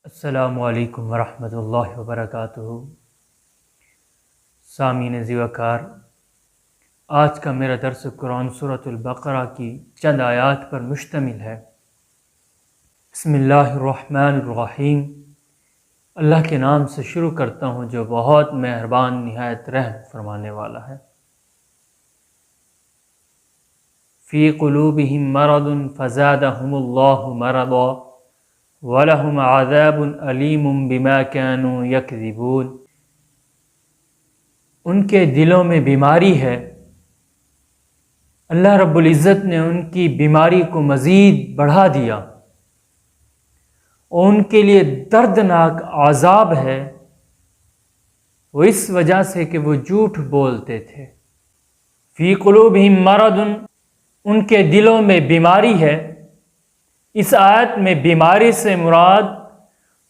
السلام علیکم ورحمۃ اللہ وبرکاتہ۔ سامعین ذی وقار، آج کا میرا درس قرآن سورۃ البقرہ کی چند آیات پر مشتمل ہے۔ بسم اللہ الرحمن الرحیم۔ اللہ کے نام سے شروع کرتا ہوں جو بہت مہربان نہایت رحم فرمانے والا ہے۔ فی قلوبہم مرض فزادہم اللہ مرضا وَلَهُمْ عَذَابٌ أَلِيمٌ بِمَا كَانُوا يَكْذِبُونَ۔ ان کے دلوں میں بیماری ہے، اللہ رب العزت نے ان کی بیماری کو مزید بڑھا دیا اور ان کے لیے دردناک عذاب ہے، وہ اس وجہ سے کہ وہ جھوٹ بولتے تھے۔ فی قلوبہم مرض، ان کے دلوں میں بیماری ہے۔ اس آیت میں بیماری سے مراد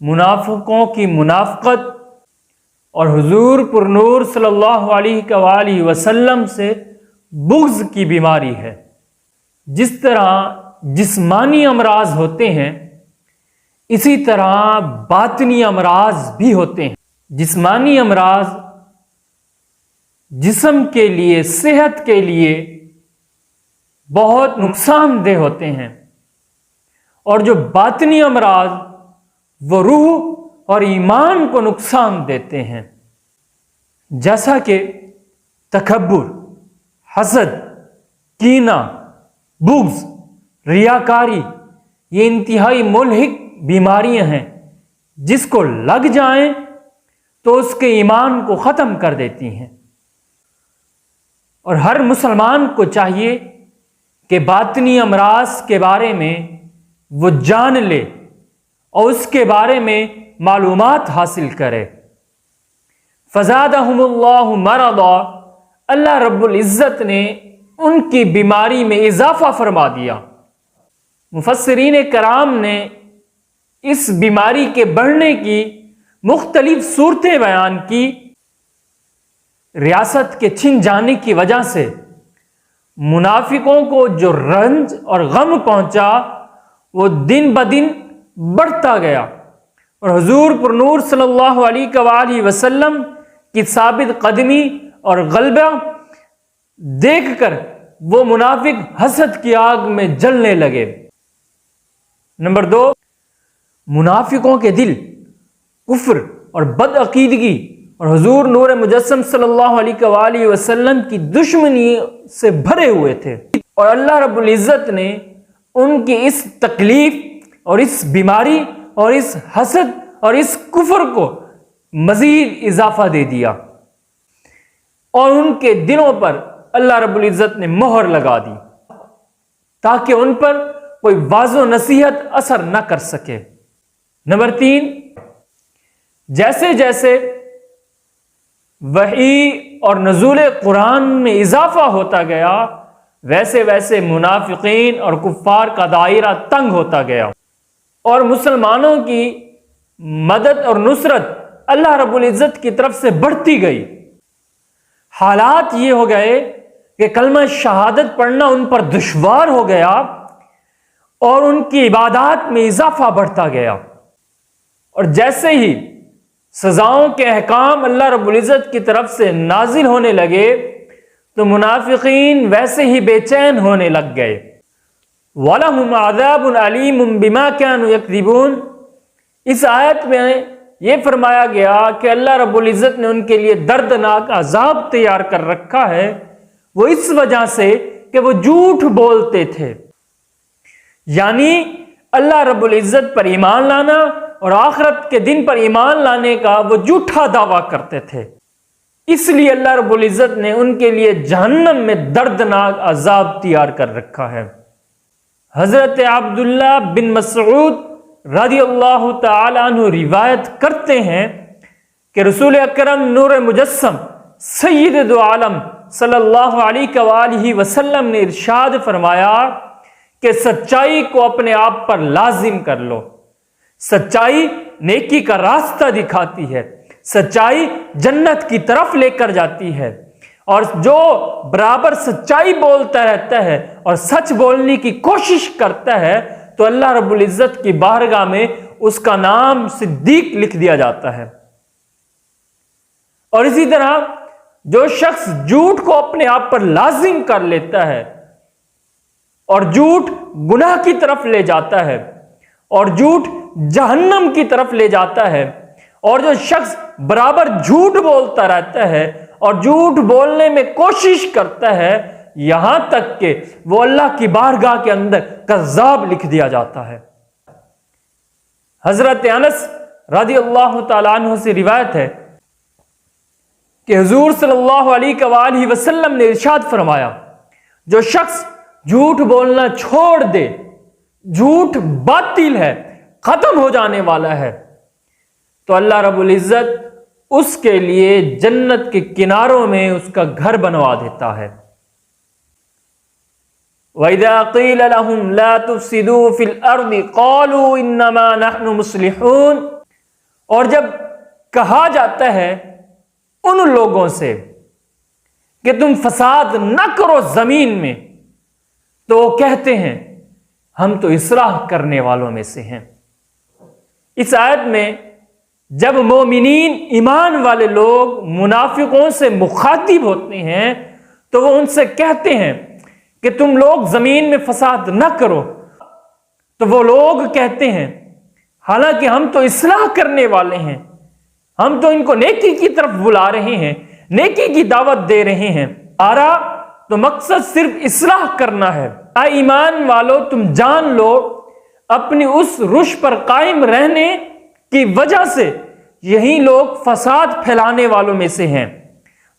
منافقوں کی منافقت اور حضور پر نور صلی اللہ علیہ وآلہ وسلم سے بغض کی بیماری ہے۔ جس طرح جسمانی امراض ہوتے ہیں اسی طرح باطنی امراض بھی ہوتے ہیں۔ جسمانی امراض جسم کے لیے، صحت کے لیے بہت نقصان دہ ہوتے ہیں، اور جو باطنی امراض وہ روح اور ایمان کو نقصان دیتے ہیں، جیسا کہ تکبر، حسد، کینہ، بغض، ریاکاری۔ یہ انتہائی ملحق بیماریاں ہیں، جس کو لگ جائیں تو اس کے ایمان کو ختم کر دیتی ہیں۔ اور ہر مسلمان کو چاہیے کہ باطنی امراض کے بارے میں وہ جان لے اور اس کے بارے میں معلومات حاصل کرے۔ فزادہم اللہ مرضا، اللہ رب العزت نے ان کی بیماری میں اضافہ فرما دیا۔ مفسرین کرام نے اس بیماری کے بڑھنے کی مختلف صورتیں بیان کی۔ ریاست کے چھن جانے کی وجہ سے منافقوں کو جو رنج اور غم پہنچا وہ دن بدن بڑھتا گیا، اور حضور پر نور صلی اللہ علیہ وآلہ وسلم کی ثابت قدمی اور غلبہ دیکھ کر وہ منافق حسد کی آگ میں جلنے لگے۔ نمبر 2، منافقوں کے دل کفر اور بدعقیدگی اور حضور نور مجسم صلی اللہ علیہ وآلہ وسلم کی دشمنی سے بھرے ہوئے تھے، اور اللہ رب العزت نے ان کی اس تکلیف اور اس بیماری اور اس حسد اور اس کفر کو مزید اضافہ دے دیا، اور ان کے دلوں پر اللہ رب العزت نے مہر لگا دی تاکہ ان پر کوئی واعظ و نصیحت اثر نہ کر سکے۔ نمبر 3، جیسے جیسے وحی اور نزول قرآن میں اضافہ ہوتا گیا ویسے ویسے منافقین اور کفار کا دائرہ تنگ ہوتا گیا، اور مسلمانوں کی مدد اور نصرت اللہ رب العزت کی طرف سے بڑھتی گئی۔ حالات یہ ہو گئے کہ کلمہ شہادت پڑھنا ان پر دشوار ہو گیا، اور ان کی عبادات میں اضافہ بڑھتا گیا، اور جیسے ہی سزاؤں کے احکام اللہ رب العزت کی طرف سے نازل ہونے لگے تو منافقین ویسے ہی بے چین ہونے لگ گئے۔ وَلَهُمْ عَذَابٌ أَلِيمٌ بِمَا كَانُوا يَكْذِبُونَ۔ اس آیت میں یہ فرمایا گیا کہ اللہ رب العزت نے ان کے لیے دردناک عذاب تیار کر رکھا ہے، وہ اس وجہ سے کہ وہ جھوٹ بولتے تھے، یعنی اللہ رب العزت پر ایمان لانا اور آخرت کے دن پر ایمان لانے کا وہ جھوٹا دعویٰ کرتے تھے۔ اس لیے اللہ رب العزت نے ان کے لیے جہنم میں دردناک عذاب تیار کر رکھا ہے۔ حضرت عبداللہ بن مسعود رضی اللہ تعالی عنہ روایت کرتے ہیں کہ رسول اکرم نور مجسم سید دو عالم صلی اللہ علیہ وآلہ وسلم نے ارشاد فرمایا کہ سچائی کو اپنے آپ پر لازم کر لو۔ سچائی نیکی کا راستہ دکھاتی ہے، سچائی جنت کی طرف لے کر جاتی ہے، اور جو برابر سچائی بولتا رہتا ہے اور سچ بولنے کی کوشش کرتا ہے تو اللہ رب العزت کی بارگاہ میں اس کا نام صدیق لکھ دیا جاتا ہے۔ اور اسی طرح جو شخص جھوٹ کو اپنے آپ پر لازم کر لیتا ہے اور جھوٹ گناہ کی طرف لے جاتا ہے اور جھوٹ جہنم کی طرف لے جاتا ہے، اور جو شخص برابر جھوٹ بولتا رہتا ہے اور جھوٹ بولنے میں کوشش کرتا ہے یہاں تک کہ وہ اللہ کی بارگاہ کے اندر کذاب لکھ دیا جاتا ہے۔ حضرت انس رضی اللہ تعالیٰ عنہ سے روایت ہے کہ حضور صلی اللہ علیہ وآلہ وسلم نے ارشاد فرمایا، جو شخص جھوٹ بولنا چھوڑ دے، جھوٹ باطل ہے، ختم ہو جانے والا ہے، تو اللہ رب العزت اس کے لیے جنت کے کناروں میں اس کا گھر بنوا دیتا ہے۔ وَإِذَا قِيلَ لَهُمْ لَا تُفْسِدُوا فِي الْأَرْضِ قَالُوا إِنَّمَا نَحْنُ مُصْلِحُونَ، اور جب کہا جاتا ہے ان لوگوں سے کہ تم فساد نہ کرو زمین میں، تو وہ کہتے ہیں ہم تو اصلاح کرنے والوں میں سے ہیں۔ اس آیت میں جب مومنین ایمان والے لوگ منافقوں سے مخاطب ہوتے ہیں تو وہ ان سے کہتے ہیں کہ تم لوگ زمین میں فساد نہ کرو، تو وہ لوگ کہتے ہیں حالانکہ ہم تو اصلاح کرنے والے ہیں، ہم تو ان کو نیکی کی طرف بلا رہے ہیں، نیکی کی دعوت دے رہے ہیں، تو مقصد صرف اصلاح کرنا ہے۔ اے ایمان والو، تم جان لو اپنی اس رش پر قائم رہنے کی وجہ سے یہی لوگ فساد پھیلانے والوں میں سے ہیں،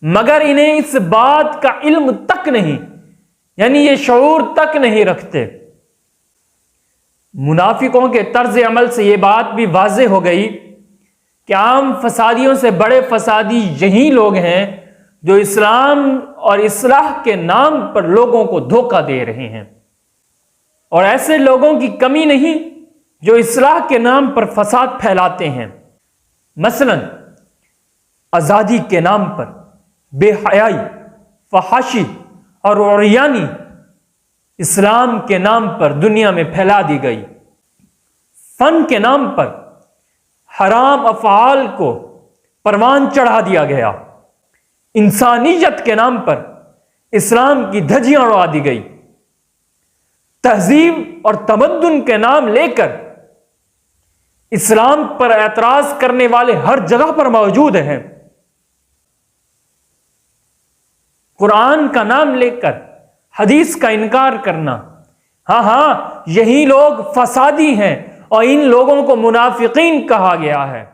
مگر انہیں اس بات کا علم تک نہیں، یعنی یہ شعور تک نہیں رکھتے۔ منافقوں کے طرز عمل سے یہ بات بھی واضح ہو گئی کہ عام فسادیوں سے بڑے فسادی یہی لوگ ہیں جو اسلام اور اصلاح کے نام پر لوگوں کو دھوکہ دے رہے ہیں، اور ایسے لوگوں کی کمی نہیں جو اصلاح کے نام پر فساد پھیلاتے ہیں۔ مثلا آزادی کے نام پر بے حیائی، فحاشی اور عریانی اسلام کے نام پر دنیا میں پھیلا دی گئی۔ فن کے نام پر حرام افعال کو پروان چڑھا دیا گیا۔ انسانیت کے نام پر اسلام کی دھجیاں اڑا دی گئی۔ تہذیب اور تمدن کے نام لے کر اسلام پر اعتراض کرنے والے ہر جگہ پر موجود ہیں۔ قرآن کا نام لے کر حدیث کا انکار کرنا، ہاں یہی لوگ فسادی ہیں، اور ان لوگوں کو منافقین کہا گیا ہے۔